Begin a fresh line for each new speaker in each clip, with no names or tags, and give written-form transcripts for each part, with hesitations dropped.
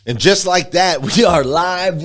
And just like that, we are live,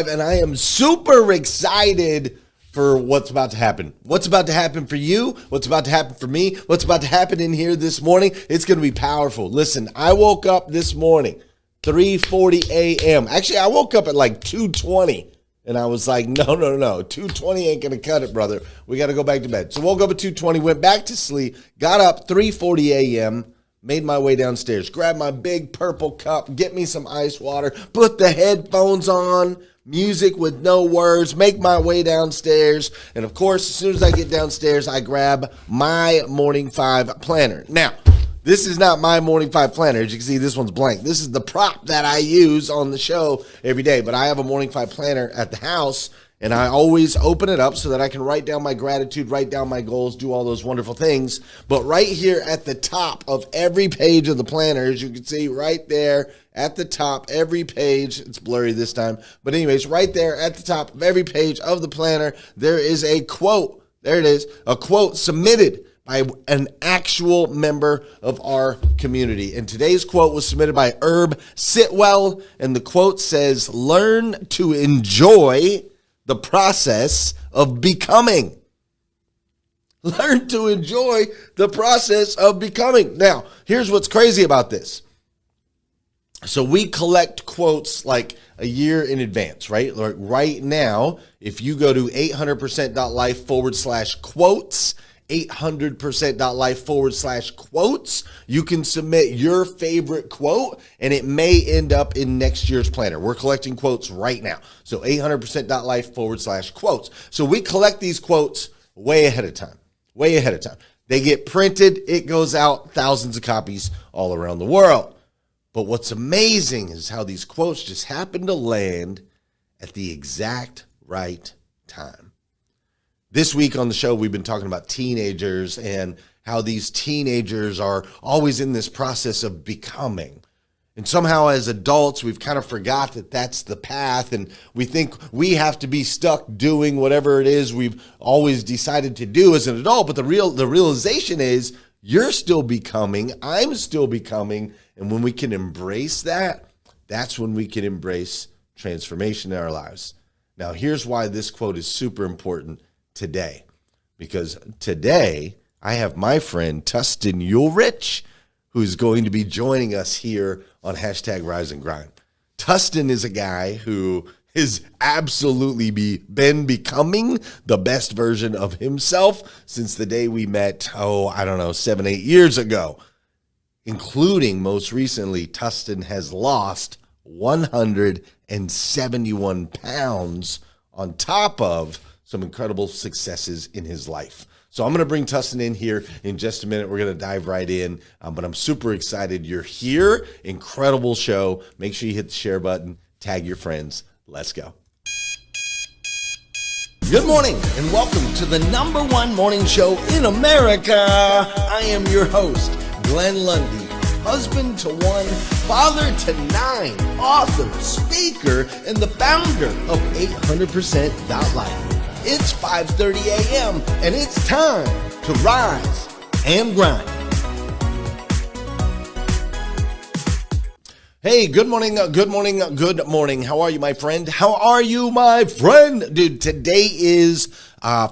and I am super excited for what's about to happen. What's about to happen for you, what's about to happen for me, what's about to happen in here this morning. It's going to be powerful. Listen, I woke up this morning, 3:40 a.m. Actually, I woke up at like 2:20, and I was like, no, 2:20 ain't going to cut it, brother. We got to go back to bed. So woke up at 2:20, went back to sleep, got up 3:40 a.m., made my way downstairs, grabbed my big purple cup, get me some ice water, put the headphones on, music with no words, make my way downstairs. And of course, as soon as I get downstairs, I grab my Morning 5 planner. Now, this is not my Morning 5 planner. As you can see, this one's blank. This is the prop that I use on the show every day. But I have a Morning 5 planner at the house, and I always open it up so that I can write down my gratitude, write down my goals, do all those wonderful things. But right here at the top of every page of the planner, as you can see right there at the top, every page, it's blurry this time, but anyways, right there at the top of every page of the planner, there is a quote. There it is, a quote submitted by an actual member of our community. And today's quote was submitted by Herb Sitwell, and the quote says, "Learn to enjoy the process of becoming." Learn to enjoy the process of becoming. Now, here's what's crazy about this. So we collect quotes like a year in advance, right? Like right now, if you go to 800%.life/quotes, 800%.life/quotes, you can submit your favorite quote, and it may end up in next year's planner. We're collecting quotes right now. So 800%.life/quotes. So we collect these quotes way ahead of time. They get printed. It goes out, thousands of copies all around the world. But what's amazing is how these quotes just happen to land at the exact right time. This week on the show, we've been talking about teenagers and how these teenagers are always in this process of becoming. And somehow as adults, we've kind of forgot that that's the path, and we think we have to be stuck doing whatever it is we've always decided to do as an adult. But the realization is you're still becoming, I'm still becoming, and when we can embrace that, that's when we can embrace transformation in our lives. Now, here's why this quote is super important today, because today I have my friend Tustin Ulrich, who's going to be joining us here on #Rise and Grind. Tustin is a guy who has absolutely been becoming the best version of himself since the day we met, 7, 8 years ago, including most recently, Tustin has lost 171 pounds on top of some incredible successes in his life. So I'm going to bring Tustin in here in just a minute. We're going to dive right in, but I'm super excited you're here. Incredible show. Make sure you hit the share button, tag your friends. Let's go. Good morning and welcome to the #1 morning show in America. I am your host, Glenn Lundy, husband to 1, father to 9, author, speaker, and the founder of 800%.life. It's 5:30 a.m. and it's time to rise and grind. Hey, good morning. How are you, my friend? Dude, today is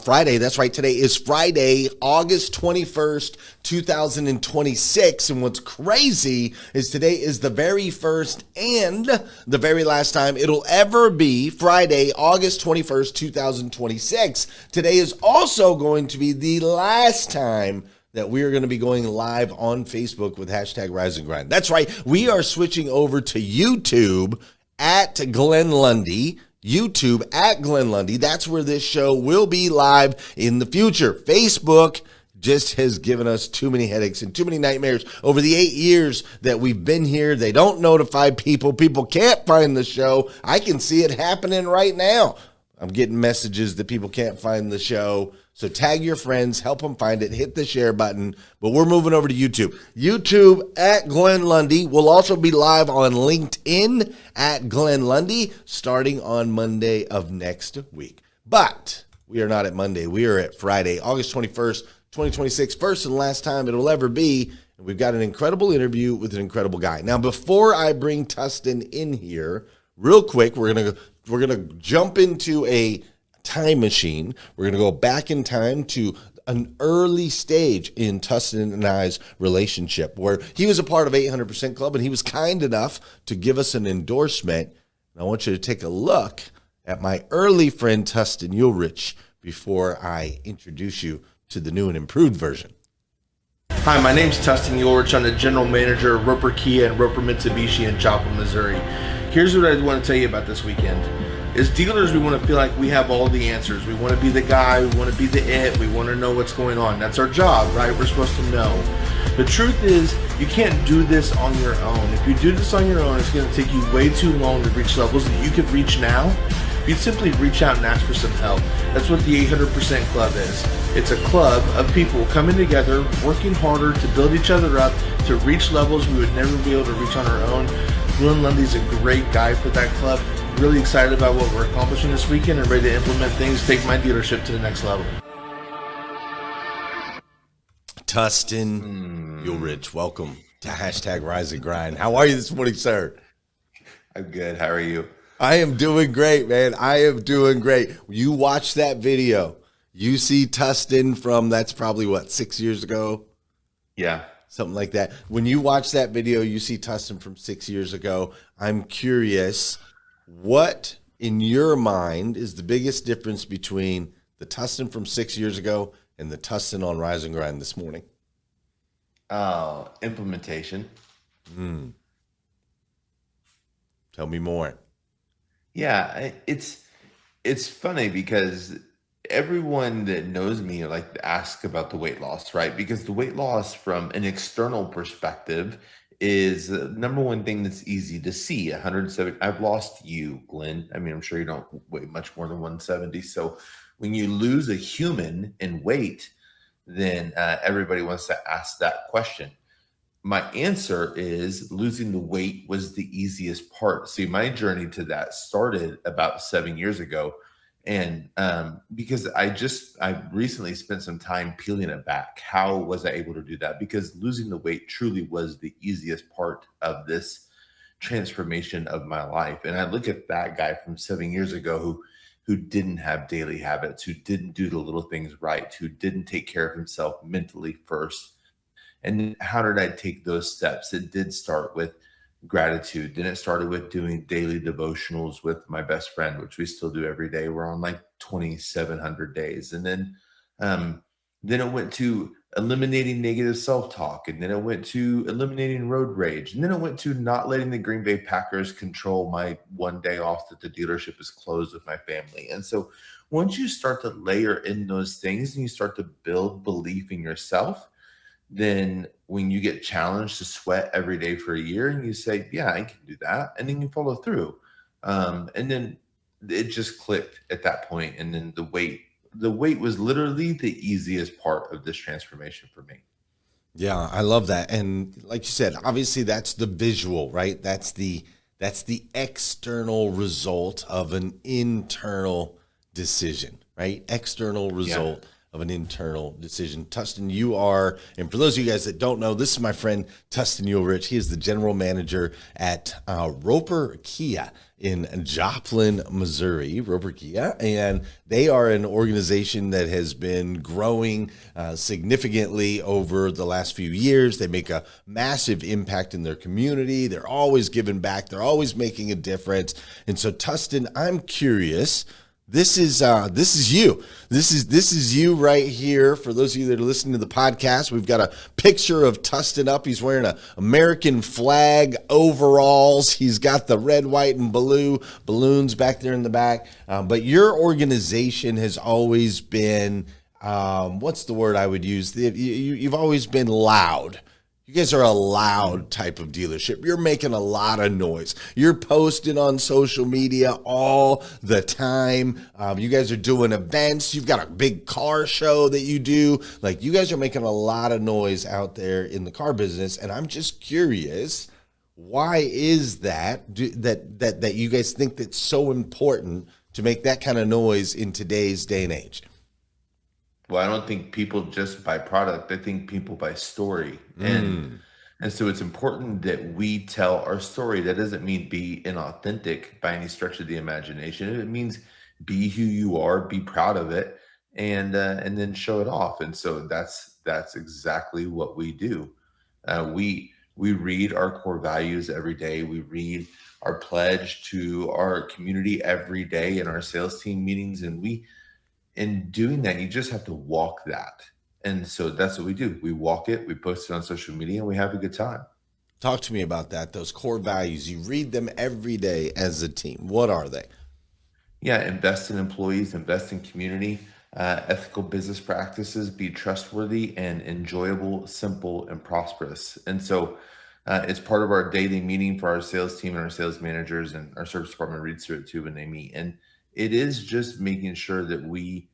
Friday. That's right. Today is Friday, August 21st, 2026. And what's crazy is today is the very first and the very last time it'll ever be Friday, August 21st, 2026. Today is also going to be the last time that we are going to be going live on Facebook with #Rise and Grind. That's right. We are switching over to YouTube at Glenn Lundy. YouTube at Glenn Lundy. That's where this show will be live in the future. Facebook just has given us too many headaches and too many nightmares over the 8 years that we've been here. They don't notify people. People can't find the show. I can see it happening right now. I'm getting messages that people can't find the show. So tag your friends, help them find it, hit the share button. But we're moving over to YouTube. YouTube at Glenn Lundy. We'll also be live on LinkedIn at Glenn Lundy starting on Monday of next week. But we are not at Monday. We are at Friday, August 21st, 2026, first and last time it'll ever be. And we've got an incredible interview with an incredible guy. Now, before I bring Tustin in here, real quick, we're gonna jump into a time machine. We're gonna go back in time to an early stage in Tustin and I's relationship where he was a part of 800% Club and he was kind enough to give us an endorsement. And I want you to take a look at my early friend Tustin Ulrich before I introduce you to the new and improved version.
Hi, my name's Tustin Ulrich. I'm the general manager of Roper Kia and Roper Mitsubishi in Joplin, Missouri. Here's what I want to tell you about this weekend. As dealers, we want to feel like we have all the answers. We want to be the guy, we want to be the it, we want to know what's going on. That's our job, right? We're supposed to know. The truth is, you can't do this on your own. If you do this on your own, it's going to take you way too long to reach levels that you could reach now. You'd simply reach out and ask for some help. That's what the 800% Club is. It's a club of people coming together, working harder to build each other up, to reach levels we would never be able to reach on our own. Lundy's a great guy for that club. Really excited about what we're accomplishing this weekend and ready to implement things, take my dealership to the next level.
Tustin Ulrich, welcome to #Rise and Grind. How are you this morning, sir?
I'm good. How are you?
I am doing great, man. I am doing great. You watch that video. You see Tustin from, that's probably what, 6 years ago?
Yeah.
Something like that. When you watch that video, you see Tustin from 6 years ago. I'm curious, what in your mind is the biggest difference between the Tustin from 6 years ago and the Tustin on Rise and Grind this morning?
Oh, implementation.
Tell me more.
Yeah, it's funny because everyone that knows me like asks about the weight loss, right? Because the weight loss from an external perspective is the number one thing that's easy to see. 170. I've lost you, Glenn. I mean, I'm sure you don't weigh much more than 170. So when you lose a human in weight, then everybody wants to ask that question. My answer is losing the weight was the easiest part. See, my journey to that started about 7 years ago. And because I recently spent some time peeling it back. How was I able to do that? Because losing the weight truly was the easiest part of this transformation of my life. And I look at that guy from 7 years ago who didn't have daily habits, who didn't do the little things right, who didn't take care of himself mentally first. And then how did I take those steps? It did start with gratitude. Then it started with doing daily devotionals with my best friend, which we still do every day. We're on like 2,700 days. And then it went to eliminating negative self-talk. And then it went to eliminating road rage. And then it went to not letting the Green Bay Packers control my one day off that the dealership is closed with my family. And so once you start to layer in those things and you start to build belief in yourself, then when you get challenged to sweat every day for a year and you say, yeah, I can do that. And then you follow through. And then it just clicked at that point. And then the weight was literally the easiest part of this transformation for me.
Yeah, I love that. And like you said, obviously that's the visual, right? That's the external result of an internal decision, right? External result of an internal decision. Tustin, you are, and for those of you guys that don't know, this is my friend Tustin Ulrich. He is the general manager at Roper Kia in Joplin, Missouri, Roper Kia, and they are an organization that has been growing significantly over the last few years. They make a massive impact in their community. They're always giving back. They're always making a difference. And so, Tustin, I'm curious. This is you. This is you right here. For those of you that are listening to the podcast, we've got a picture of Tustin up. He's wearing a American flag overalls. He's got the red, white, and blue balloons back there in the back. But your organization has always been, what's the word I would use? You've always been loud. You guys are a loud type of dealership. You're making a lot of noise. You're posting on social media all the time. You guys are doing events. You've got a big car show that you do. Like, you guys are making a lot of noise out there in the car business. And I'm just curious, why is that you guys think that's so important to make that kind of noise in today's day and age?
Well, I don't think people just buy product. I think people buy story.
Mm.
And so it's important that we tell our story. That doesn't mean be inauthentic by any stretch of the imagination. It means be who you are, be proud of it, and then show it off. And so that's exactly what we do. We read our core values every day. We read our pledge to our community every day in our sales team meetings, and we in doing that, you just have to walk that. And so that's what we do. We walk it, we post it on social media, and we have a good time.
Talk to me about that. Those core values. You read them every day as a team. What are they?
Yeah, invest in employees, invest in community, ethical business practices, be trustworthy and enjoyable, simple, and prosperous. And so it's part of our daily meeting for our sales team and our sales managers, and our service department reads through it too when they meet. And it is just making sure that we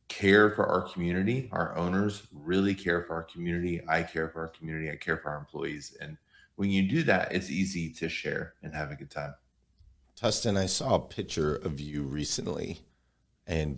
care for our community. Our owners really care for our community. I care for our community. I care for our employees. And when you do that, it's easy to share and have a good time.
Tustin, I saw a picture of you recently, and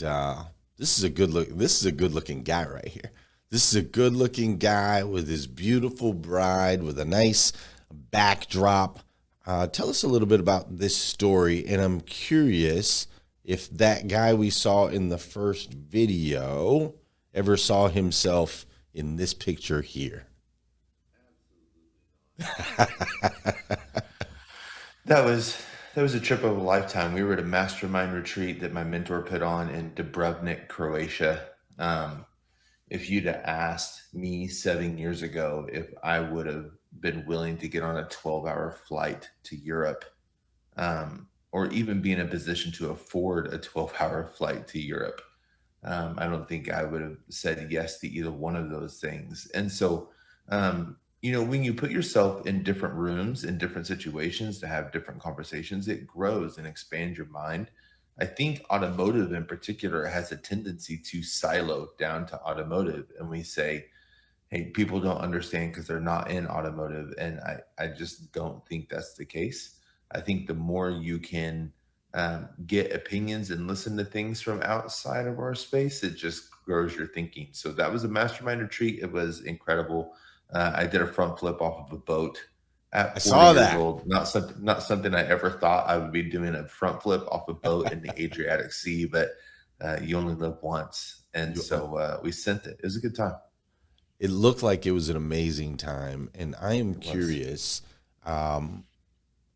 this is a good look. This is a good looking guy right here. This is a good looking guy with his beautiful bride with a nice backdrop. Tell us a little bit about this story, and I'm curious if that guy we saw in the first video ever saw himself in this picture here.
That was that was a trip of a lifetime. We were at a mastermind retreat that my mentor put on in Dubrovnik, Croatia. Um, if you'd have asked me 7 years ago if I would have been willing to get on a 12-hour flight to Europe, or even be in a position to afford a 12-hour flight to Europe, I don't think I would have said yes to either one of those things. And so, when you put yourself in different rooms, in different situations to have different conversations, it grows and expands your mind. I think automotive in particular has a tendency to silo down to automotive. And we say, hey, people don't understand because they're not in automotive. And I just don't think that's the case. I think the more you can get opinions and listen to things from outside of our space, it just grows your thinking. So that was a mastermind retreat. It was incredible. I did a front flip off of a boat
I
at 40
saw
years
that.
old. Not something I ever thought I would be doing, a front flip off a boat in the Adriatic Sea, but you only live once. And so we sent it. It was a good time.
It looked like it was an amazing time, and I am
It was.
curious. Um,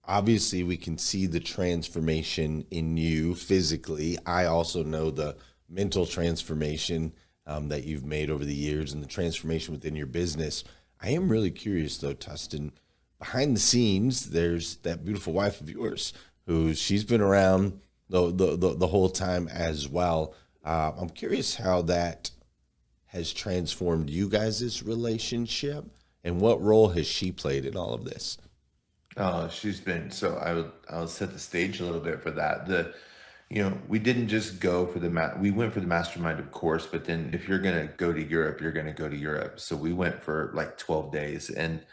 Obviously, we can see the transformation in you physically. I also know the mental transformation that you've made over the years and the transformation within your business. I am really curious, though, Tustin. Behind the scenes, there's that beautiful wife of yours who she's been around the whole time as well. I'm curious how that has transformed you guys' relationship and what role has she played in all of this?
Oh, she's been so I'll set the stage a little bit for that. We didn't just go for we went for the mastermind, of course, but then if you're gonna go to Europe, you're gonna go to Europe. So we went for like 12 days. And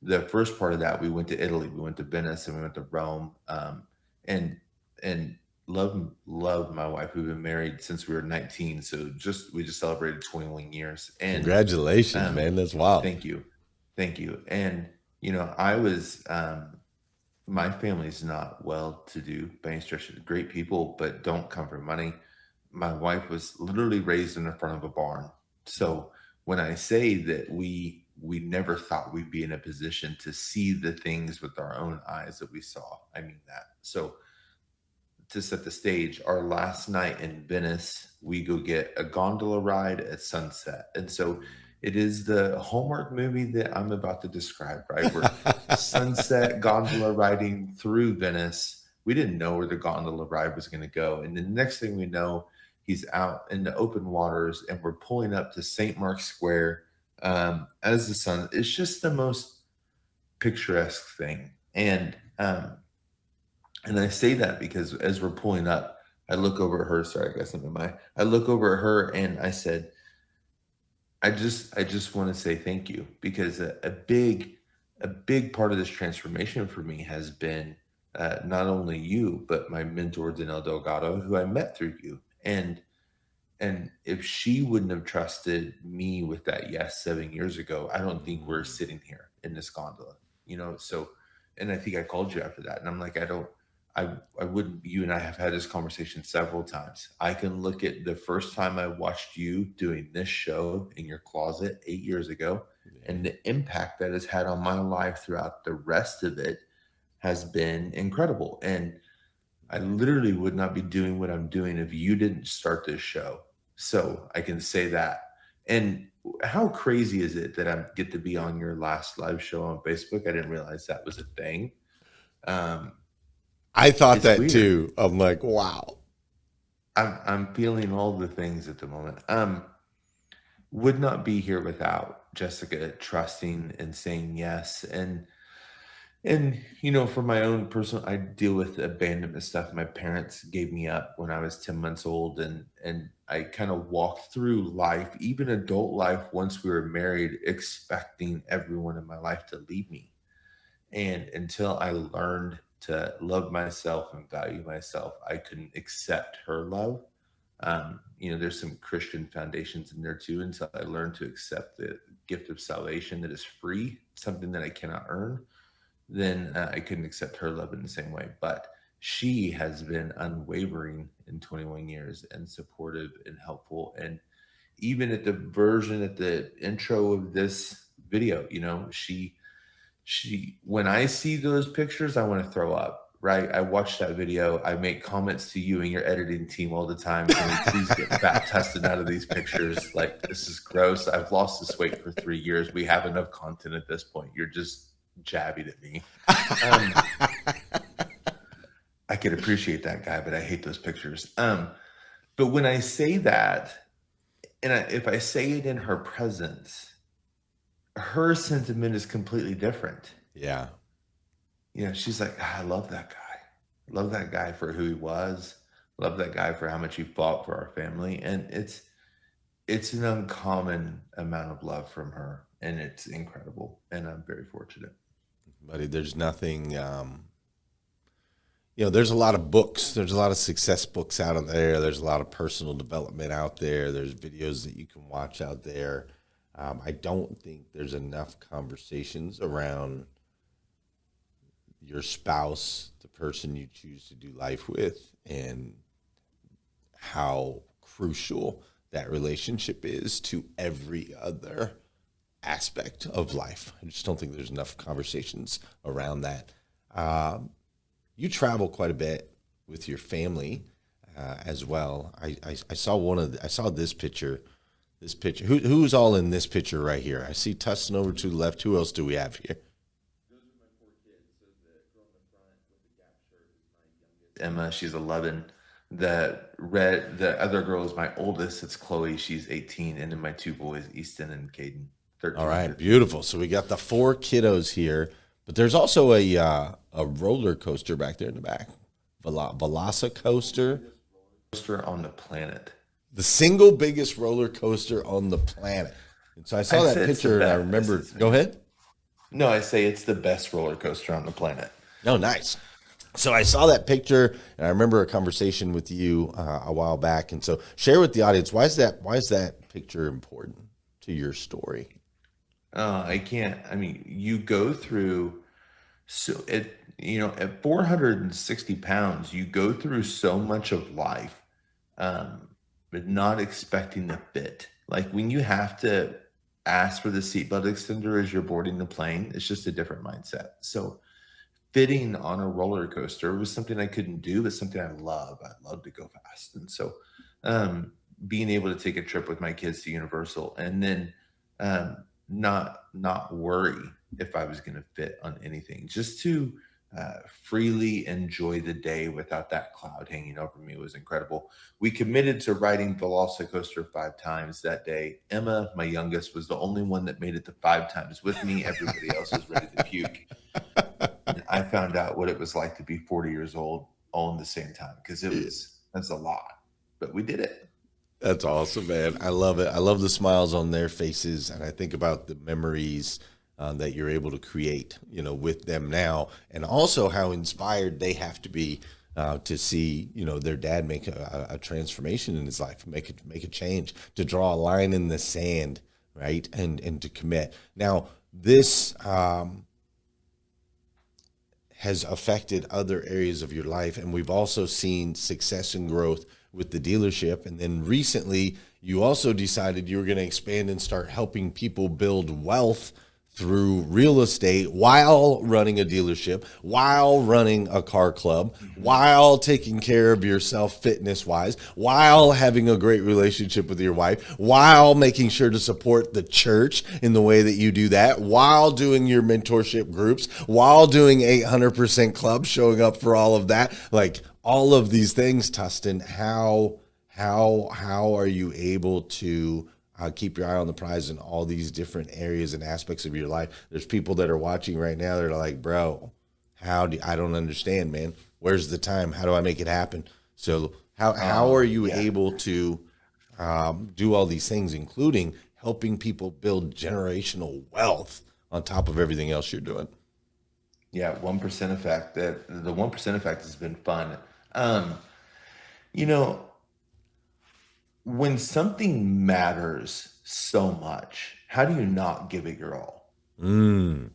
the first part of that, we went to Italy, we went to Venice, and we went to Rome. And and love my wife. We've been married since we were 19. So we just celebrated 21 years. And
Congratulations,
um
man. That's wild.
thank you. Thank you. And I was my family's not well to do by any stretch of great people, but don't come from money. My wife was literally raised in the front of a barn. So when I say that we never thought we'd be in a position to see the things with our own eyes that we saw, I mean that. So to set the stage, our last night in Venice, we go get a gondola ride at sunset. And so it is the Hallmark movie that I'm about to describe, right? We're sunset gondola riding through Venice. We didn't know where the gondola ride was going to go. And the next thing we know, he's out in the open waters and we're pulling up to St. Mark's Square as the sun. It's just the most picturesque thing. And I say that because as we're pulling up, I look over at her. Sorry, I got something in my. I look over at her and I said, I just want to say thank you because a big part of this transformation for me has been not only you but my mentor Danelle Delgado, who I met through you, And if she wouldn't have trusted me with that yes 7 years ago, I don't think we're sitting here in this gondola, So, and I think I called you after that, and I'm like, I wouldn't. You and I have had this conversation several times. I can look at the first time I watched you doing this show in your closet 8 years ago, and the impact that has had on my life throughout the rest of it has been incredible. And I literally would not be doing what I'm doing if you didn't start this show. So I can say that. And how crazy is it that I get to be on your last live show on Facebook? I didn't realize that was a thing.
I thought
It's
that
weird.
too. I'm like, wow.
I'm feeling all the things at the moment. Would not be here without Jessica trusting and saying yes. And for my own personal, I deal with abandonment stuff. My parents gave me up when I was 10 months old, and I kind of walked through life, even adult life, once we were married, expecting everyone in my life to leave me. And until I learned to love myself and value myself, I couldn't accept her love. There's some Christian foundations in there too. Until I learned to accept the gift of salvation that is free, something that I cannot earn, then I couldn't accept her love in the same way. But she has been unwavering in 21 years and supportive and helpful. And even at the intro of this video, when I see those pictures, I want to throw up, right? I watch that video. I make comments to you and your editing team all the time. Can we please get fat tested out of these pictures? Like, this is gross. I've lost this weight for 3 years. We have enough content at this point. You're just jabbing at me. I could appreciate that guy, but I hate those pictures. But when I say that, and if I say it in her presence, her sentiment is completely different.
Yeah.
She's like, I love that guy. Love that guy for who he was. Love that guy for how much he fought for our family. And it's an uncommon amount of love from her, and it's incredible. And I'm very fortunate.
Buddy, there's nothing, there's a lot of books. There's a lot of success books out there. There's a lot of personal development out there. There's videos that you can watch out there. I don't think there's enough conversations around your spouse, the person you choose to do life with, and how crucial that relationship is to every other aspect of life. I just don't think there's enough conversations around that. You travel quite a bit with your family as well. I saw this picture. This picture. Who's all in this picture right here? I see Tustin over to the left. Who else do we have here?
Those are my 4 kids. So the girl in the front with the Gap shirt is my youngest, Emma. She's 11. The other girl is my oldest. It's Chloe. She's 18. And then my 2 boys, Easton and Caden, 13.
All right, beautiful. So we got the 4 kiddos here, but there's also a roller coaster back there in the back. Velocicoaster.
Coaster on the planet.
The single biggest roller coaster on the planet. And so I saw that picture and I remember. Go ahead.
No, I say it's the best roller coaster on the planet.
Oh, nice. So I saw that picture and I remember a conversation with you a while back. And so share with the audience, why is that picture important to your story?
I can't. I mean, you go through at 460 pounds, you go through so much of life. But not expecting the fit. Like when you have to ask for the seatbelt extender as you're boarding the plane, it's just a different mindset. So fitting on a roller coaster was something I couldn't do, but something I love. I love to go fast. And so being able to take a trip with my kids to Universal and then not worry if I was going to fit on anything, just to freely enjoy the day without that cloud hanging over me was incredible. We committed to riding Velocicoaster 5 times that day. Emma, my youngest, was the only one that made it to 5 times with me. Everybody else was ready to puke. And I found out what it was like to be 40 years old all in the same time, because that's a lot, but we did it.
That's awesome, man. I love it. I love the smiles on their faces, and I think about the memories that you're able to create, with them now, and also how inspired they have to be to see, their dad make a transformation in his life, make a change, to draw a line in the sand, right, and to commit. Now, this has affected other areas of your life, and we've also seen success and growth with the dealership. And then recently, you also decided you were going to expand and start helping people build wealth through real estate while running a dealership, while running a car club, while taking care of yourself fitness wise, while having a great relationship with your wife, while making sure to support the church in the way that you do that, while doing your mentorship groups, while doing 800% club, showing up for all of that. Like all of these things, Tustin, how are you able to keep your eye on the prize in all these different areas and aspects of your life? There's people that are watching right now that are like, bro, I don't understand, man. Where's the time? How do I make it happen? So how are you
Yeah.
able to do all these things, including helping people build generational wealth on top of everything else you're doing?
Yeah, 1% effect. That the 1% effect has been fun. Um, you know, when something matters so much, how do you not give it your all?
Mm,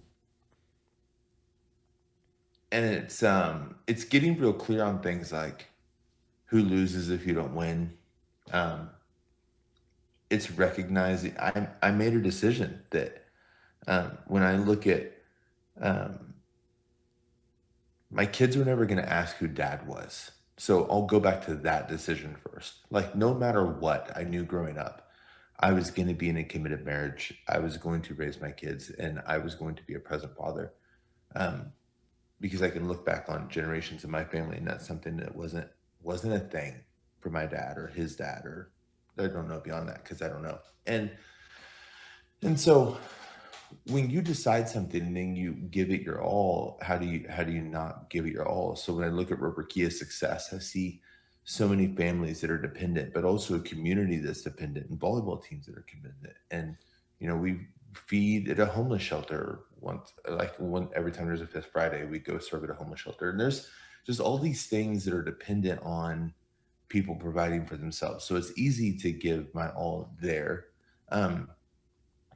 And it's getting real clear on things like who loses if you don't win. Um, it's recognizing I made a decision that when I look at um, my kids were never going to ask who dad was. So I'll go back to that decision first. Like, no matter what, I knew growing up, I was going to be in a committed marriage. I was going to raise my kids and I was going to be a present father. Um, because I can look back on generations of my family and that's something that wasn't a thing for my dad or his dad, or I don't know beyond that because I don't know. And so when you decide something and then you give it your all, how do you not give it your all? So when I look at Robert Kia's success, I see so many families that are dependent, but also a community that's dependent and volleyball teams that are dependent. And we feed at a homeless shelter once, like one every time there's a Fifth Friday, we go serve at a homeless shelter. And there's just all these things that are dependent on people providing for themselves. So it's easy to give my all there. Um,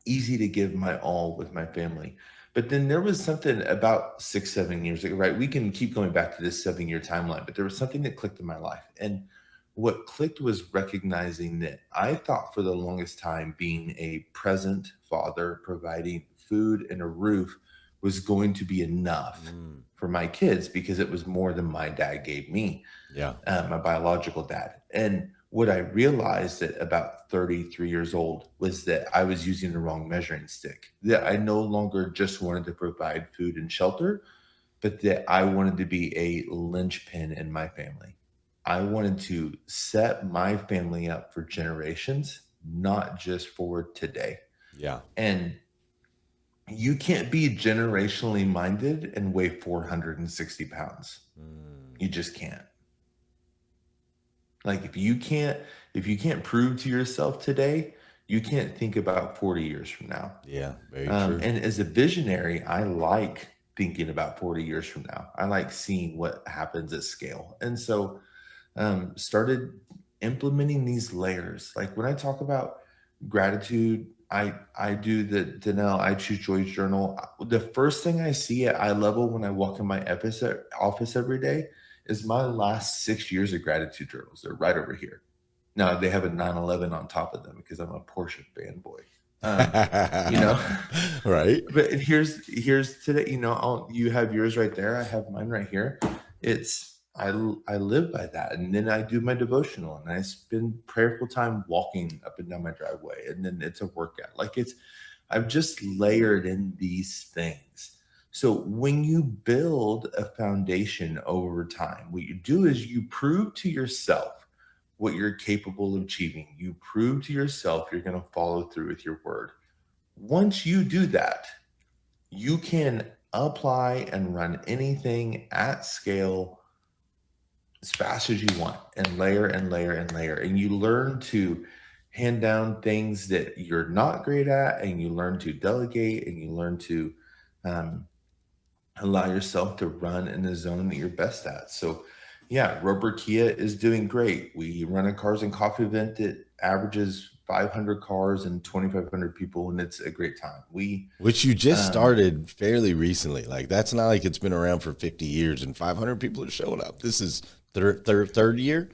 Easy to give my all with my family. But then there was something about 6, 7 years ago, right? We can keep going back to this 7 year timeline, but there was something that clicked in my life. And what clicked was recognizing that I thought for the longest time being a present father, providing food and a roof was going to be enough
mm,
for my kids because it was more than my dad gave me,
yeah.
my biological dad. And what I realized at about 33 years old was that I was using the wrong measuring stick. That I no longer just wanted to provide food and shelter, but that I wanted to be a linchpin in my family. I wanted to set my family up for generations, not just for today.
Yeah.
And you can't be generationally minded and weigh 460 pounds.
Mm,
You just can't. Like if you can't prove to yourself today, you can't think about 40 years from now.
yeah. Very true.
And as a visionary, I like thinking about 40 years from now. I like seeing what happens at scale. And so started implementing these layers. Like when I talk about gratitude, I do the Danelle I Choose Joy journal. The first thing I see at eye level when I walk in my office every day is my last 6 years of gratitude journals. They're right over here. Now they have a 911 on top of them because I'm a Porsche fanboy. Um, you know,
Right.
but here's today. You have yours right there. I have mine right here. I live by that, and then I do my devotional, and I spend prayerful time walking up and down my driveway, and then it's a workout. Like I've just layered in these things. So when you build a foundation over time, what you do is you prove to yourself what you're capable of achieving. You prove to yourself you're going to follow through with your word. Once you do that, you can apply and run anything at scale as fast as you want and layer and layer and layer. And you learn to hand down things that you're not great at, and you learn to delegate, and you learn to um, allow yourself to run in the zone that you're best at. So, Yeah, Roper Kia is doing great. We run a cars and coffee event that averages 500 cars and 2,500 people, and it's a great time.
Which you just
Um,
started fairly recently. Like that's not like it's been around for 50 years and 500 people are showing up. This is third year.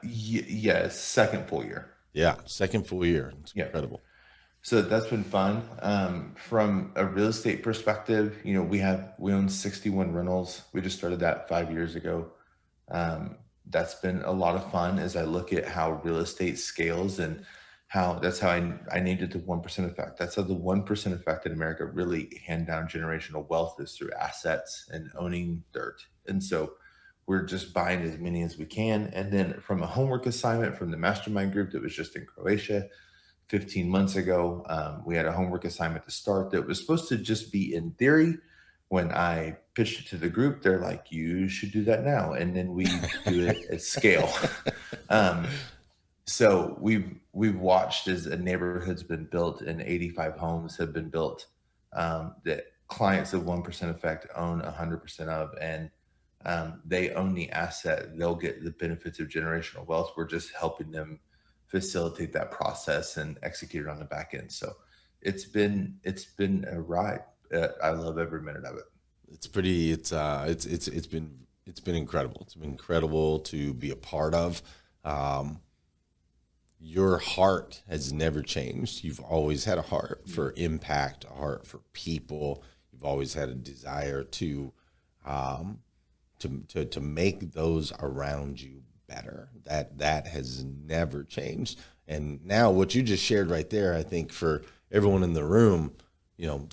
yeah, second full year.
Yeah, second full year. It's
Yeah.
incredible.
So that's been fun. From a real estate perspective, we own 61 rentals. We just started that 5 years ago. Um, that's been a lot of fun as I look at how real estate scales and how I named it the 1% effect. That's how the 1% effect in America really hand down generational wealth is through assets and owning dirt. And so we're just buying as many as we can. And then from a homework assignment from the mastermind group that was just in Croatia 15 months ago, we had a homework assignment to start that was supposed to just be in theory. When I pitched it to the group, they're like, you should do that now. And then we do it at scale. um, so we've watched as a neighborhood's been built and 85 homes have been built, that clients of 1% effect own 100% of, and they own the asset. They'll get the benefits of generational wealth. We're just helping them facilitate that process and execute it on the back end. So it's been a ride. I love every minute of it.
It's pretty. It's been incredible. It's been incredible to be a part of. Um, your heart has never changed. You've always had a heart for impact, a heart for people. You've always had a desire um, to make those around you better. That has never changed. And now what you just shared right there, I think for everyone in the room,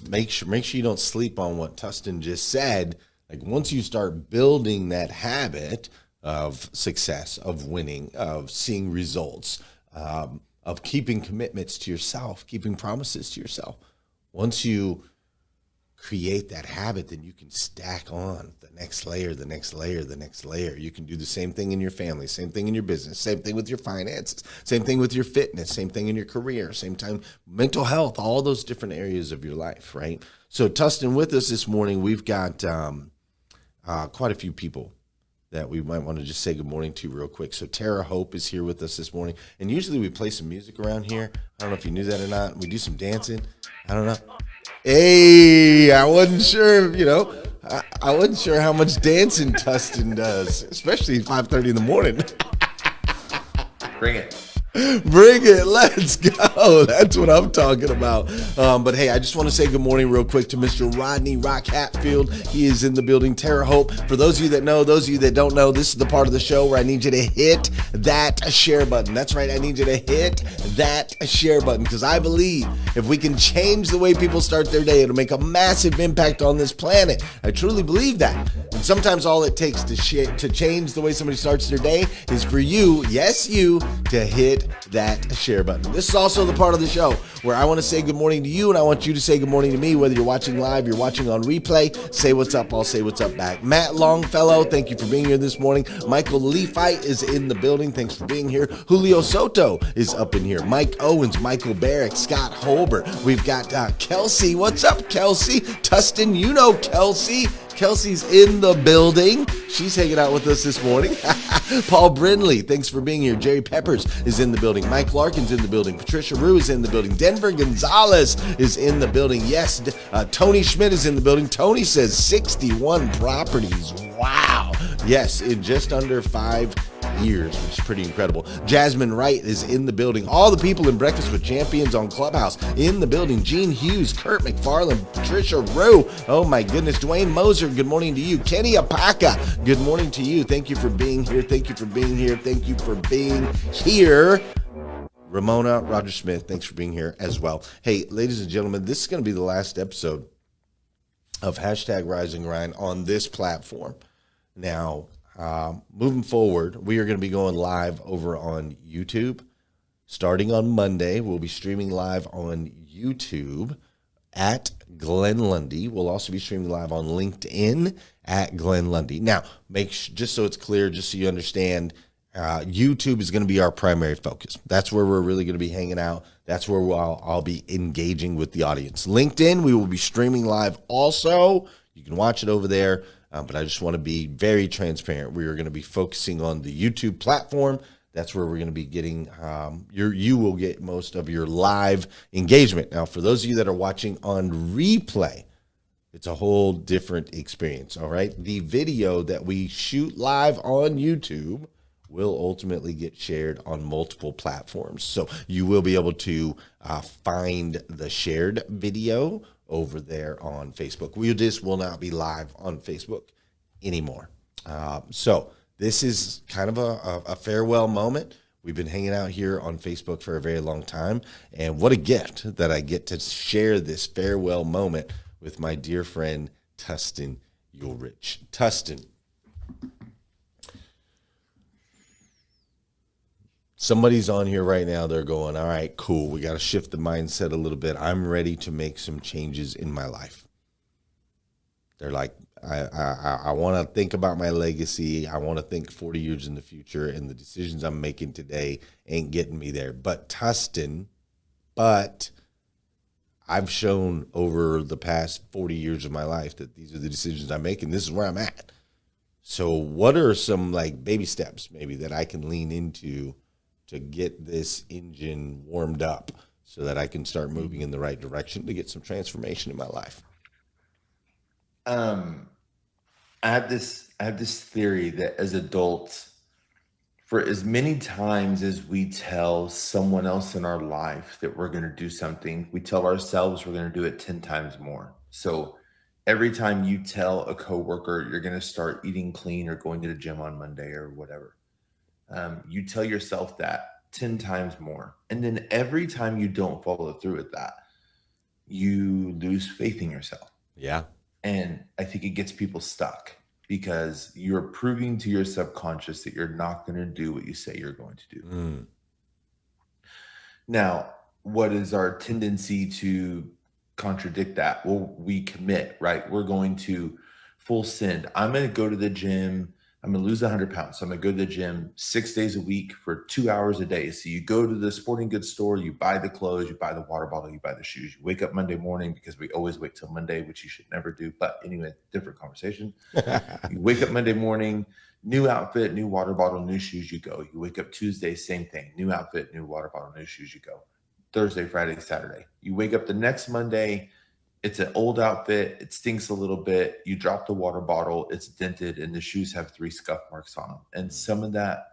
make sure you don't sleep on what Tustin just said. Like once you start building that habit of success, of winning, of seeing results, of keeping commitments to yourself, keeping promises to yourself. Once you create that habit, then you can stack on the next layer, the next layer, the next layer. You can do the same thing in your family, same thing in your business, same thing with your finances, same thing with your fitness, same thing in your career, same time, mental health, all those different areas of your life, right? So Tustin, with us this morning, we've got quite a few people that we might want to just say good morning to real quick. So Tara Hope is here with us this morning. And usually we play some music around here. I don't know if you knew that or not. We do some dancing. I don't know. Hey, I wasn't sure, I wasn't sure how much dancing Tustin does, especially 5:30 in the morning.
Bring it.
Bring it. Let's go. That's what I'm talking about. But hey, I just want to say good morning real quick to Mr. Rodney Rock Hatfield. He is in the building. Tara Hope. For those of you that know, those of you that don't know, this is the part of the show where I need you to hit that share button. That's right. I need you to hit that share button because I believe if we can change the way people start their day, it'll make a massive impact on this planet. I truly believe that. And sometimes all it takes to change the way somebody starts their day is for you, yes, you, to hit that share button. This is also the part of the show where I want to say good morning to you and I want you to say good morning to me, whether you're watching live, you're watching on replay. Say what's up, I'll say what's up back. Matt Longfellow, thank you for being here this morning. Michael Leafite is in the building. Thanks for being here. Julio Soto is up in here. Mike Owens, Michael Barrick, Scott Holbert. We've got Kelsey. What's up, Kelsey? Tustin, you know Kelsey. Kelsey's in the building. She's hanging out with us this morning. Paul Brindley, thanks for being here. Jerry Peppers is in the building. Mike Larkin's in the building. Patricia Rue is in the building. Denver Gonzalez is in the building. Yes, Tony Schmidt is in the building. Tony says 61 properties. Wow. Yes, in just under 5 years, which is pretty incredible. Jasmine Wright is in the building. All the people in Breakfast with Champions on Clubhouse in the building. Gene Hughes, Kurt McFarland, Patricia Rowe. Oh my goodness. Dwayne Moser, good morning to you. Kenny Apaka, good morning to you. Thank you for being here. Thank you for being here. Thank you for being here. Ramona, Roger Smith, thanks for being here as well. Hey, ladies and gentlemen, this is going to be the last episode of hashtag Rise and Grind on this platform. Now, moving forward, we are going to be going live over on YouTube. Starting on Monday, we'll be streaming live on YouTube at Glenn Lundy. We'll also be streaming live on LinkedIn at Glenn Lundy. Now, just so it's clear, just so you understand, YouTube is going to be our primary focus. That's where we're really going to be hanging out. That's where I'll be engaging with the audience. LinkedIn, we will be streaming live also. You can watch it over there. But I just want to be very transparent. We are going to be focusing on the YouTube platform. That's where we're going to be getting you will get most of your live engagement. Now, for those of you that are watching on replay, it's a whole different experience. All right. The video that we shoot live on YouTube will ultimately get shared on multiple platforms. So you will be able to find the shared video over there on Facebook. We just will not be live on Facebook anymore. So this is kind of a farewell moment. We've been hanging out here on Facebook for a very long time. And what a gift that I get to share this farewell moment with my dear friend, Tustin Ulrich. Tustin, somebody's on here right now. They're going, all right, cool. We got to shift the mindset a little bit. I'm ready to make some changes in my life. They're like, I want to think about my legacy. I want to think 40 years in the future, and the decisions I'm making today ain't getting me there. But Tustin, I've shown over the past 40 years of my life that these are the decisions I'm making. This is where I'm at. So what are some like baby steps maybe that I can lean into to get this engine warmed up so that I can start moving in the right direction to get some transformation in my life?
I have this theory that as adults, for as many times as we tell someone else in our life that we're going to do something, we tell ourselves we're going to do it 10 times more. So every time you tell a coworker you're going to start eating clean or going to the gym on Monday or whatever, you tell yourself that 10 times more. And then every time you don't follow through with that, you lose faith in yourself.
Yeah.
And I think it gets people stuck because you're proving to your subconscious that you're not going to do what you say you're going to do. Now, what is our tendency to contradict that? Well, we commit, right? We're going to full send. I'm going to go to the gym. I'm going to lose 100 pounds. So I'm going to go to the gym 6 days a week for 2 hours a day. So you go to the sporting goods store, you buy the clothes, you buy the water bottle, you buy the shoes. You wake up Monday morning, because we always wait till Monday, which you should never do. But anyway, different conversation. You wake up Monday morning, new outfit, new water bottle, new shoes, you go. You wake up Tuesday, same thing. New outfit, new water bottle, new shoes, you go. Thursday, Friday, Saturday. You wake up the next Monday, it's an old outfit. It stinks a little bit. You drop the water bottle. It's dented, and the shoes have 3 scuff marks on them. And some of that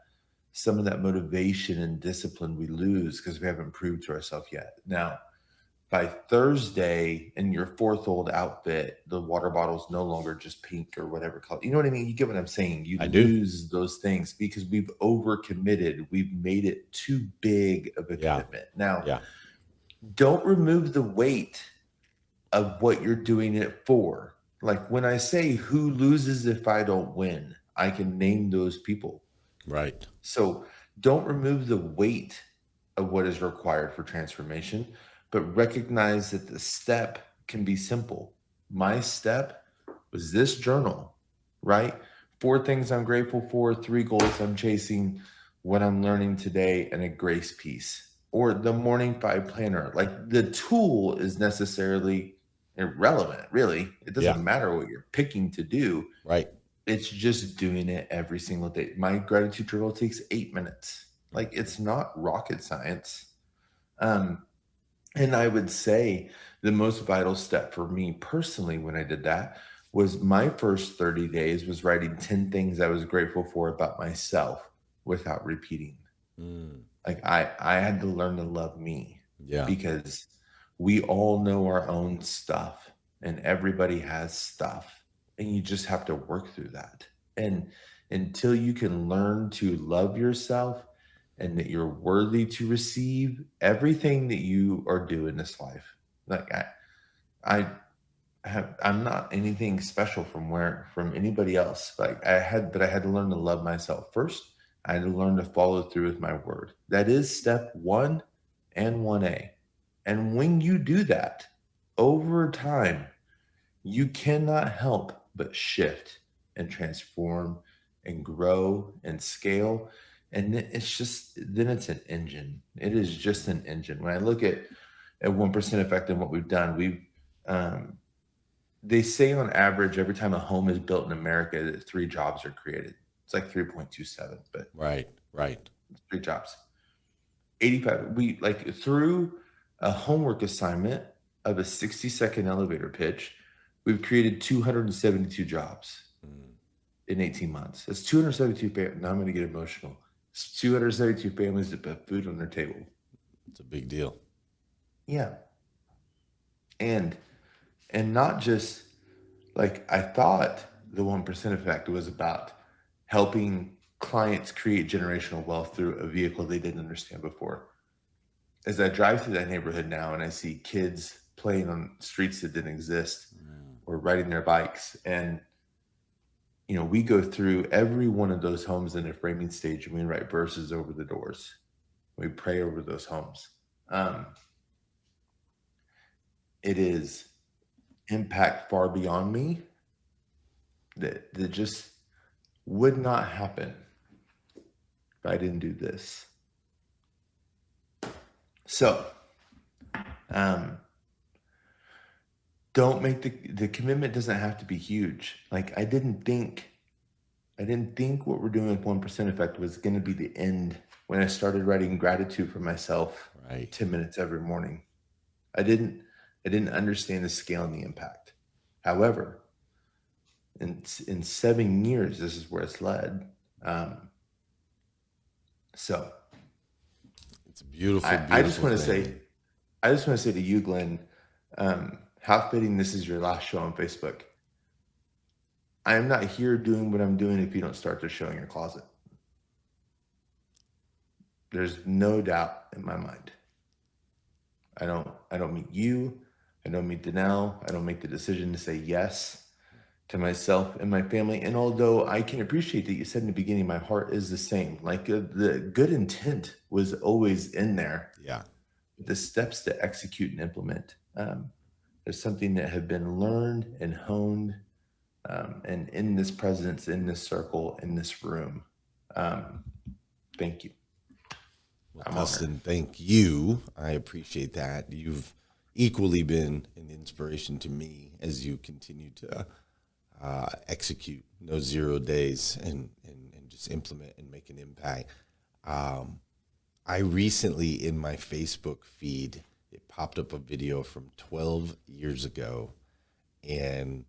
motivation and discipline we lose because we haven't proved to ourselves yet. Now, by Thursday, in your 4th old outfit, the water bottle is no longer just pink or whatever color. You know what I mean? You get what I'm saying? You lose those things because we've overcommitted. We've made it too big of a commitment. Now, don't remove the weight of what you're doing it for. Like when I say who loses if I don't win, I can name those people.
Right.
So don't remove the weight of what is required for transformation, but recognize that the step can be simple. My step was this journal, right? 4 things I'm grateful for, 3 goals I'm chasing, what I'm learning today, and a grace piece. Or the morning 5 planner. Like the tool is necessarily irrelevant, really. It doesn't matter what you're picking to do.
Right.
It's just doing it every single day. My gratitude journal takes 8 minutes. Like it's not rocket science. And I would say the most vital step for me personally when I did that was my first 30 days was writing 10 things I was grateful for about myself without repeating. Like I had to learn to love me. Because we all know our own stuff and everybody has stuff, and you just have to work through that. And until you can learn to love yourself and that you're worthy to receive everything that you are doing in this life. Like I'm not anything special from anybody else. Like I had to learn to love myself first. I had to learn to follow through with my word. That is step 1 and 1A. And when you do that over time, you cannot help but shift and transform and grow and scale. And then it's an engine. It is just an engine. When I look at 1% Effect and what we've done, they say on average, every time a home is built in America, that 3 jobs are created. It's like 3.27, but
Right, right.
3 jobs. 85. We like through a homework assignment of a 60-second elevator pitch, we've created 272 jobs
Mm,
in 18 months. That's 272 families. Now I'm going to get emotional. It's 272 families that put food on their table.
it's a big deal.
Yeah. And not just like I thought the 1% effect was about helping clients create generational wealth through a vehicle they didn't understand before. As I drive through that neighborhood now and I see kids playing on streets that didn't exist
Mm,
or riding their bikes, and we go through every one of those homes in a framing stage and we write verses over the doors. We pray over those homes. Um, it is impact far beyond me that just would not happen if I didn't do this. So, um, don't make the commitment doesn't have to be huge. Like I didn't think what we're doing with 1% effect was going to be the end when I started writing gratitude for myself
right.
10 minutes every morning. I didn't I didn't understand the scale and the impact. However, in 7 years, this is where it's led. Um, so
It's a beautiful,
I just
beautiful
want to say,
thing.
to you, Glenn, how fitting this is your last show on Facebook. I am not here doing what I'm doing if you don't start the show in your closet. There's no doubt in my mind. I don't meet you. I don't meet Danelle. I don't make the decision to say yes to myself and my family. And although I can appreciate that you said in the beginning, my heart is the same. Like the good intent was always in there.
Yeah.
But the steps to execute and implement is something that have been learned and honed, and in this presence, in this circle, in this room. Um, thank you.
Well,
I'm honored.
Tustin, thank you. I appreciate that. You've equally been an inspiration to me as you continue to execute those 0 days and just implement and make an impact. Um, I recently, in my Facebook feed, it popped up a video from 12 years ago, and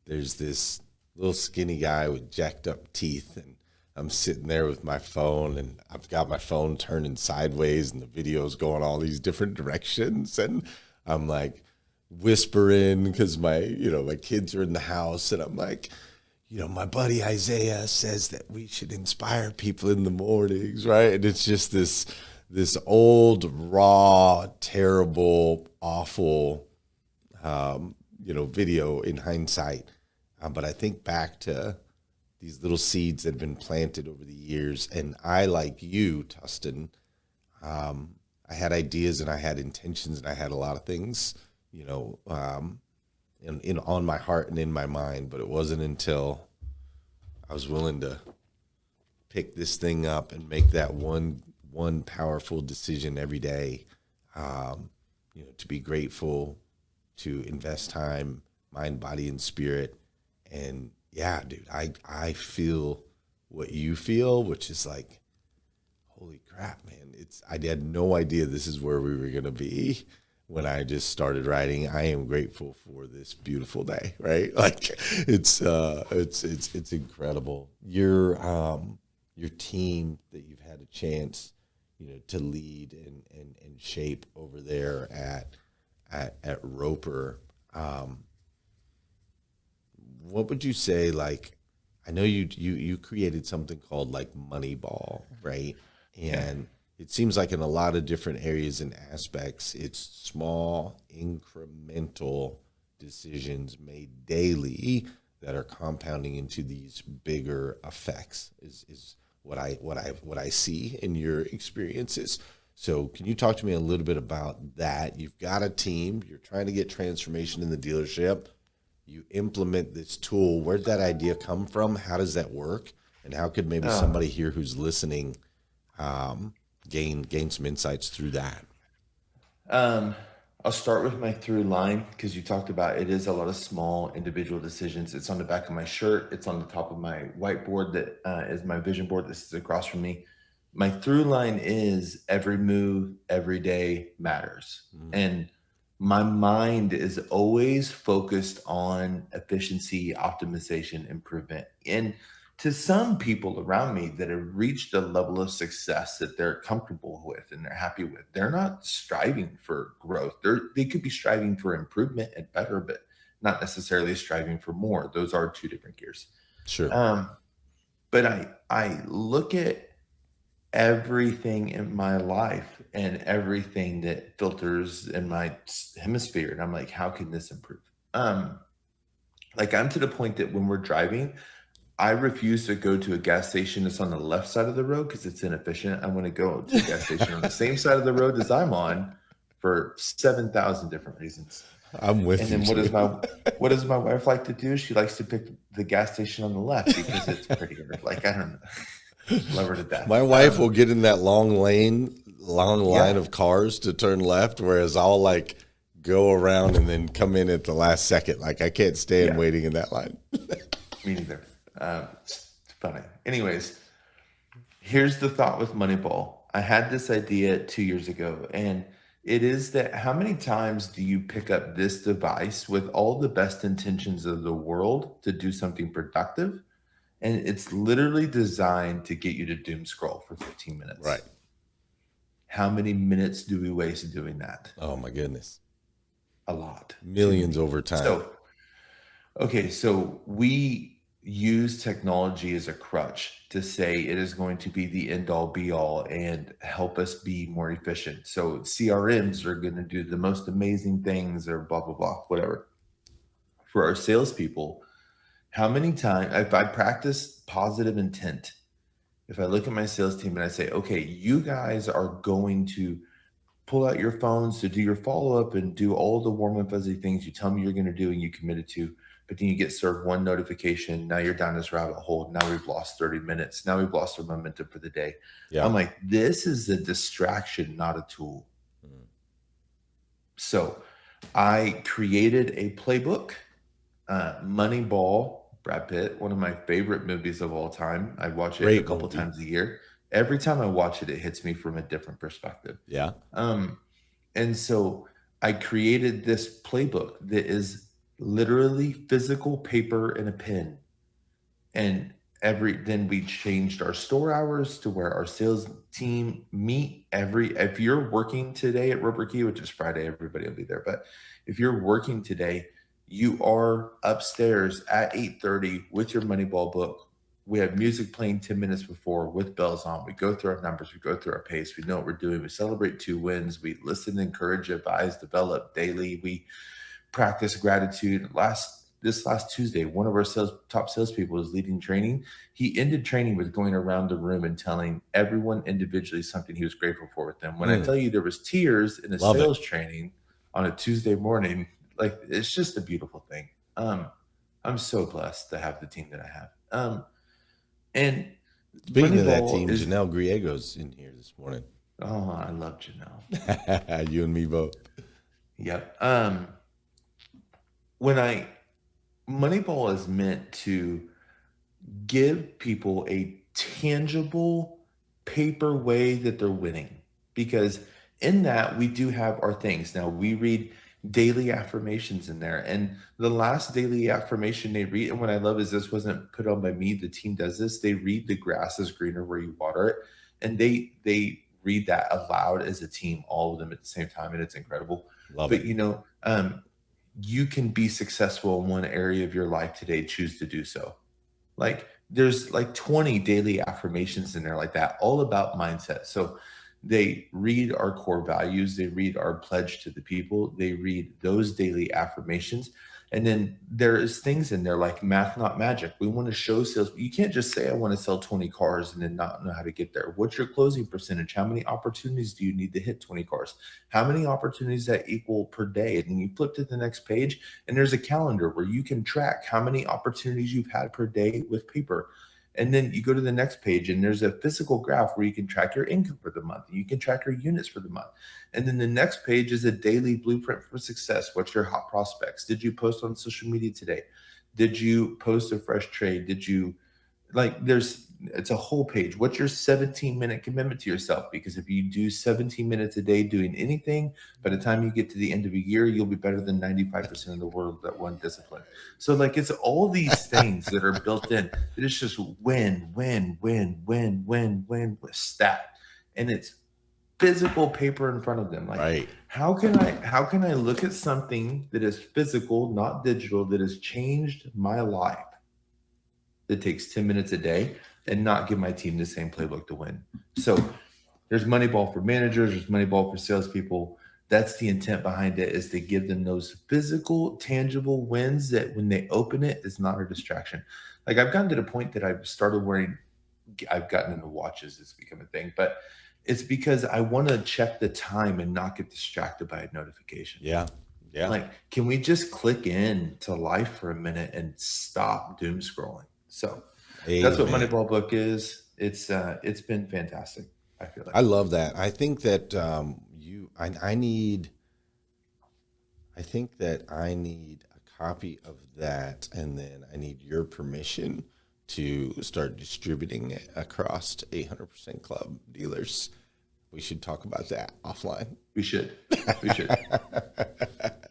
there's this little skinny guy with jacked up teeth, and I'm sitting there with my phone, and I've got my phone turning sideways, and the video's going all these different directions, and I'm like whispering because my kids are in the house, and I'm like, my buddy Isaiah says that we should inspire people in the mornings, right? And it's just this old, raw, terrible, awful video in hindsight. But I think back to these little seeds that have been planted over the years. And I, like you, Tustin, I had ideas and I had intentions and I had a lot of things, in on my heart and in my mind. But it wasn't until I was willing to pick this thing up and make that one powerful decision every day, to be grateful, to invest time, mind, body, and spirit. And yeah, dude, I feel what you feel, which is like, holy crap, man. I had no idea this is where we were gonna be when I just started writing. I am grateful for this beautiful day, right? Like it's incredible. Your team that you've had a chance, to lead and shape over there at Roper. What would you say, like, I know you created something called like Moneyball, right?
Yeah.
And it seems like in a lot of different areas and aspects, it's small incremental decisions made daily that are compounding into these bigger effects is what I see in your experiences. So can you talk to me a little bit about that? You've got a team, you're trying to get transformation in the dealership, you implement this tool. Where'd that idea come from? How does that work? And how could maybe
Oh,
somebody here who's listening um, gain some insights through that?
um, I'll start with my through line because you talked about it is a lot of small individual decisions. It's on the back of my shirt. It's on the top of my whiteboard that is my vision board. This is across from me. My through line is every move, every day matters.
Mm.
And my mind is always focused on efficiency, optimization, improvement. And to some people around me that have reached a level of success that they're comfortable with and they're happy with, they're not striving for growth. They could be striving for improvement and better, but not necessarily striving for more. Those are two different gears.
Sure.
Um, but I look at everything in my life and everything that filters in my hemisphere, and I'm like, how can this improve? Um, like I'm to the point that when we're driving, I refuse to go to a gas station that's on the left side of the road because it's inefficient. I want to go to a gas station on the same side of the road as I'm on for 7,000 different reasons.
I'm with
And
you,
then
too.
what does my wife like to do? She likes to pick the gas station on the left because it's prettier. Like I don't know. Love her to death.
My wife will get in that long line
Yeah,
of cars to turn left, whereas I'll like go around and then come in at the last second. Like I can't stand
yeah,
waiting in that line.
me neither. It's funny. Anyways, here's the thought with Moneyball. I had this idea 2 years ago, and it is that how many times do you pick up this device with all the best intentions of the world to do something productive? And it's literally designed to get you to doom scroll for 15
Right.
minutes. How many minutes do we waste doing that?
Oh my goodness.
A lot. Too
Millions
many.
over time.
So, okay, so we use technology as a crutch to say it is going to be the end all be all and help us be more efficient. So CRMs are going to do the most amazing things or blah, blah, blah, whatever. For our salespeople, how many times, if I practice positive intent, if I look at my sales team and I say, okay, you guys are going to pull out your phones to do your follow up and do all the warm and fuzzy things you tell me you're going to do and you committed to. But then you get served one notification. Now you're down this rabbit hole. Now we've lost 30 minutes. Now we've lost our momentum for the day.
Yeah.
I'm like, this is a distraction, not a tool.
Mm.
So I created a playbook, Moneyball, Brad Pitt, one of my favorite movies of all time. I watch it a
Great
couple
movie.
times a year. Every time I watch it, it hits me from a different perspective.
Yeah.
Um, and so I created this playbook that is literally physical paper and a pen. And then we changed our store hours to where our sales team meet if you're working today at Roper Key, which is Friday, everybody will be there. But if you're working today, you are upstairs at 8:30 with your Moneyball book. We have music playing 10 minutes before with bells on. We go through our numbers, we go through our pace, we know what we're doing. We celebrate 2 wins, we listen, encourage, advise, develop daily. We practice gratitude. This last Tuesday, one of our top salespeople is leading training. He ended training with going around the room and telling everyone individually something he was grateful for with them. When I tell you there was tears in a
Love it.
sales training on a Tuesday morning, like it's just a beautiful thing. I'm so blessed to have the team that I have. And
Speaking of that
Moneyball
team,
is
Janelle Griego's in here this morning.
oh, I love Janelle.
You and me both.
Yep. When I Moneyball is meant to give people a tangible paper way that they're winning because in that we do have our things. Now we read daily affirmations in there, and the last daily affirmation they read, and what I love is this wasn't put on by me, the team does this. They read the grass is greener where you water it, and they read that aloud as a team, all of them at the same time, and it's incredible.
Love
But
it.
you can be successful in one area of your life today, choose to do so. Like there's like 20 daily affirmations in there like that, all about mindset. So they read our core values, they read our pledge to the people, they read those daily affirmations. And then there is things in there like math, not magic. We want to show sales. You can't just say, I want to sell 20 cars and then not know how to get there. What's your closing percentage? How many opportunities do you need to hit 20 cars? How many opportunities that equal per day? And then you flip to the next page and there's a calendar where you can track how many opportunities you've had per day with paper. And then you go to the next page and there's a physical graph where you can track your income for the month. You can track your units for the month. And then the next page is a daily blueprint for success. What's your hot prospects? Did you post on social media today? Did you post a fresh trade? Did you it's a whole page. What's your 17-minute commitment to yourself? Because if you do 17 minutes a day doing anything, by the time you get to the end of a year, you'll be better than 95% of the world at one discipline. So it's all these things that are built in. It is just win, stat. And it's physical paper in front of them.
Right.
How can I look at something that is physical, not digital, that has changed my life, that takes 10 minutes a day, and not give my team the same playbook to win? So there's Moneyball for managers, there's Moneyball for salespeople. That's the intent behind it, is to give them those physical, tangible wins that when they open it, it's not a distraction. I've gotten to the point that I've gotten into watches. It's become a thing, but it's because I want to check the time and not get distracted by a notification.
Yeah. Yeah.
Can we just click in to life for a minute and stop doom scrolling? So that's what Moneyball book is. It's been fantastic. I feel like
I love that. I think that I need a copy of that, and then I need your permission to start distributing it across 800% Club dealers. We should talk about that offline.
We should.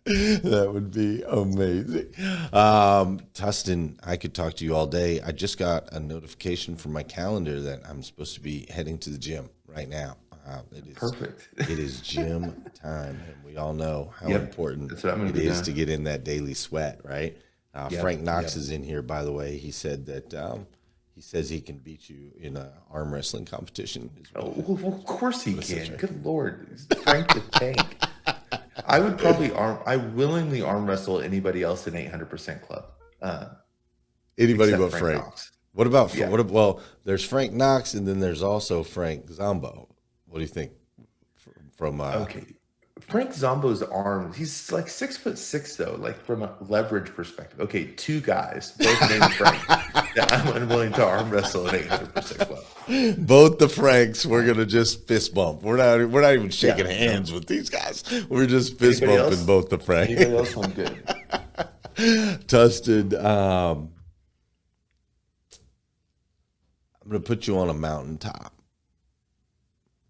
That would be amazing. Tustin, I could talk to you all day. I just got a notification from my calendar that I'm supposed to be heading to the gym right now. It is
perfect.
It is gym time, and we all know how important it is to get in that daily sweat, right? Frank Knox is in here, by the way. He said that he says he can beat you in an arm wrestling competition.
Of course he can. Good Lord. Frank the Tank. I willingly arm wrestle anybody else in 800% Club.
Anybody but Frank. Knox. What about, well, there's Frank Knox, and then there's also Frank Zombo. What do you think?
Okay. Frank Zombo's arms, he's 6'6", though, from a leverage perspective. Okay, two guys, both named Frank, that I'm unwilling to arm wrestle at 800% Club.
Both the Franks, we're gonna just fist bump. We're not even shaking hands with these guys. We're just fist bumping both the Franks.
Anybody else want good?
Tustin, I'm gonna put you on a mountaintop.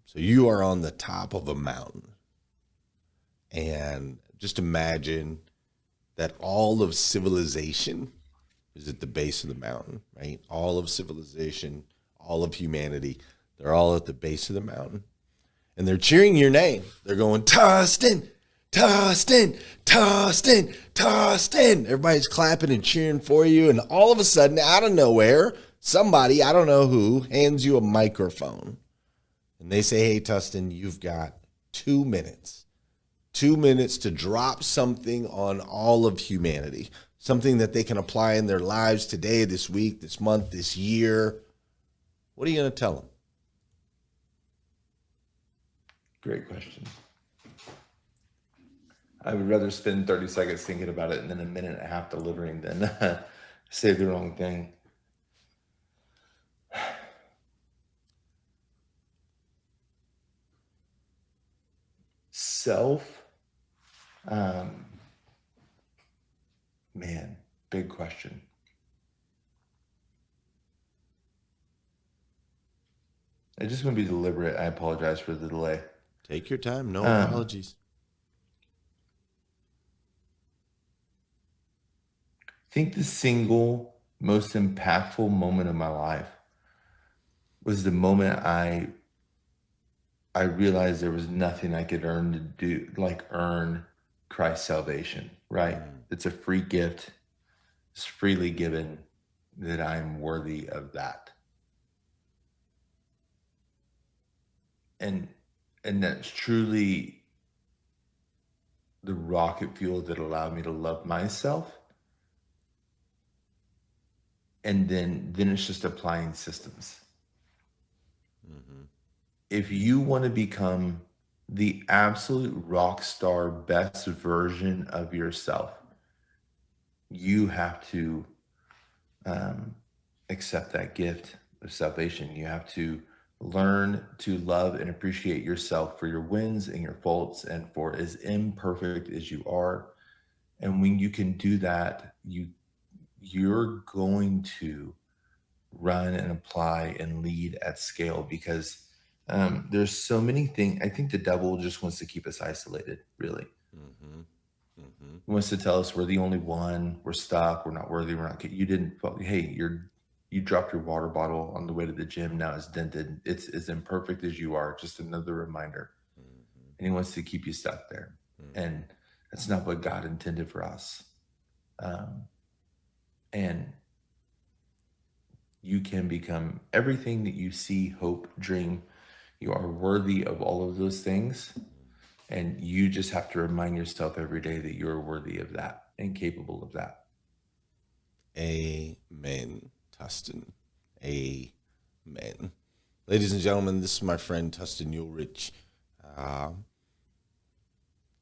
So you are on the top of a mountain. And just imagine that all of civilization is at the base of the mountain, right? All of civilization, all of humanity, they're all at the base of the mountain. And they're cheering your name. They're going, Tustin, Tustin, Tustin, Tustin. Everybody's clapping and cheering for you. And all of a sudden, out of nowhere, somebody, I don't know who, hands you a microphone. And they say, hey, Tustin, you've got 2 minutes. 2 minutes to drop something on all of humanity, something that they can apply in their lives today, this week, this month, this year. What are you going to tell them?
Great question. I would rather spend 30 seconds thinking about it and then a minute and a half delivering than say the wrong thing. Man, big question. I just want to be deliberate. I apologize for the delay.
Take your time. No apologies.
I think the single most impactful moment of my life was the moment I realized there was nothing I could earn Christ's salvation, right? It's a free gift. It's freely given, that I'm worthy of that. And that's truly the rocket fuel that allowed me to love myself. And then it's just applying systems. Mm-hmm. If you want to become the absolute rock star, best version of yourself, you have to accept that gift of salvation. You have to learn to love and appreciate yourself for your wins and your faults and for as imperfect as you are. And when you can do that, you're going to run and apply and lead at scale because there's so many things. I think the devil just wants to keep us isolated, really.
Mm-hmm. Mm-hmm.
He wants to tell us we're the only one, we're stuck, we're not worthy, we're not. You didn't. Hey, you dropped your water bottle on the way to the gym. Now it's dented. It's as imperfect as you are. Just another reminder.
Mm-hmm.
And he wants to keep you stuck there.
Mm-hmm.
And that's not what God intended for us. And you can become everything that you see, hope, dream. You are worthy of all of those things. And you just have to remind yourself every day that you're worthy of that and capable of that.
Amen, Tustin. Amen. Ladies and gentlemen, this is my friend Tustin Ulrich.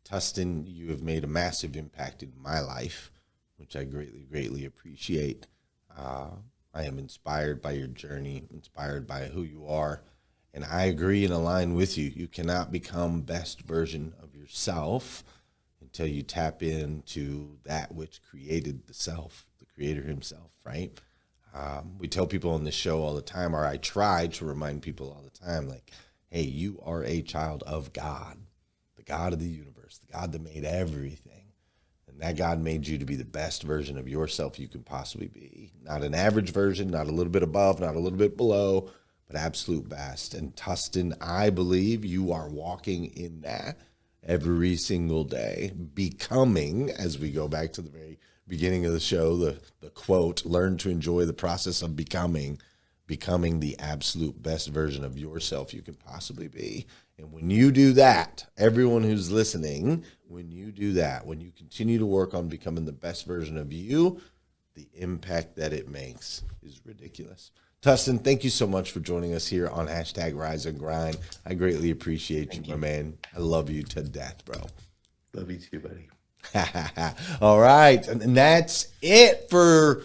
Tustin, you have made a massive impact in my life, which I greatly, greatly appreciate. I am inspired by your journey, inspired by who you are. And I agree and align with you. You cannot become best version of yourself until you tap into that which created the self, the creator himself, right? We tell people on this show all the time, or I try to remind people all the time, like, hey, you are a child of God, the God of the universe, the God that made everything. And that God made you to be the best version of yourself you can possibly be. Not an average version, not a little bit above, not a little bit below, but absolute best. And Tustin, I believe you are walking in that every single day, becoming, as we go back to the very beginning of the show, the quote, learn to enjoy the process of becoming the absolute best version of yourself you can possibly be. And when you do that, everyone who's listening, when you do that, when you continue to work on becoming the best version of you, the impact that it makes is ridiculous. Tustin, thank you so much for joining us here on #Rise and Grind. I greatly appreciate you, my man. I love you to death, bro.
Love you too, buddy.
All right. And that's it for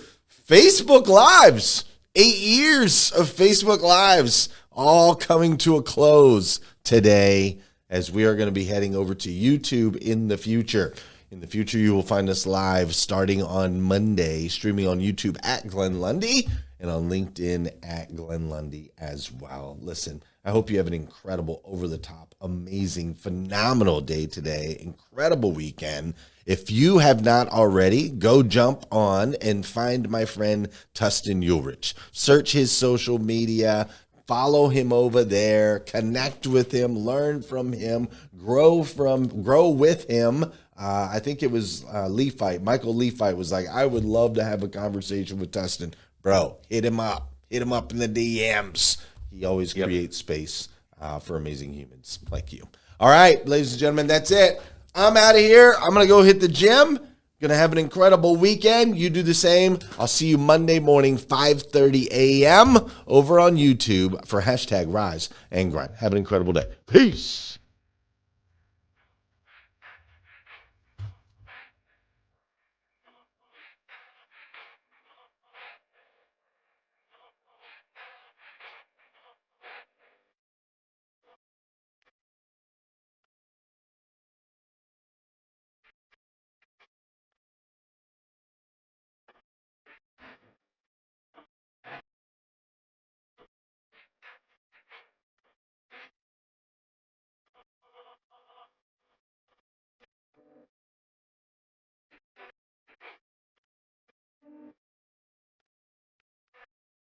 Facebook Lives. 8 years of Facebook Lives all coming to a close today as we are going to be heading over to YouTube in the future. In the future, you will find us live starting on Monday, streaming on YouTube at Glenn Lundy and on LinkedIn at Glenn Lundy as well. Listen, I hope you have an incredible, over-the-top, amazing, phenomenal day today, incredible weekend. If you have not already, go jump on and find my friend Tustin Ulrich. Search his social media, follow him over there, connect with him, learn from him, grow with him. I think it was Michael Leafite was like, I would love to have a conversation with Tustin. Bro, hit him up in the DMs. He always creates space for amazing humans like you. All right, ladies and gentlemen, that's it. I'm out of here. I'm going to go hit the gym. Going to have an incredible weekend. You do the same. I'll see you Monday morning, 5:30 a.m. over on YouTube for #Rise and Grind. Have an incredible day. Peace.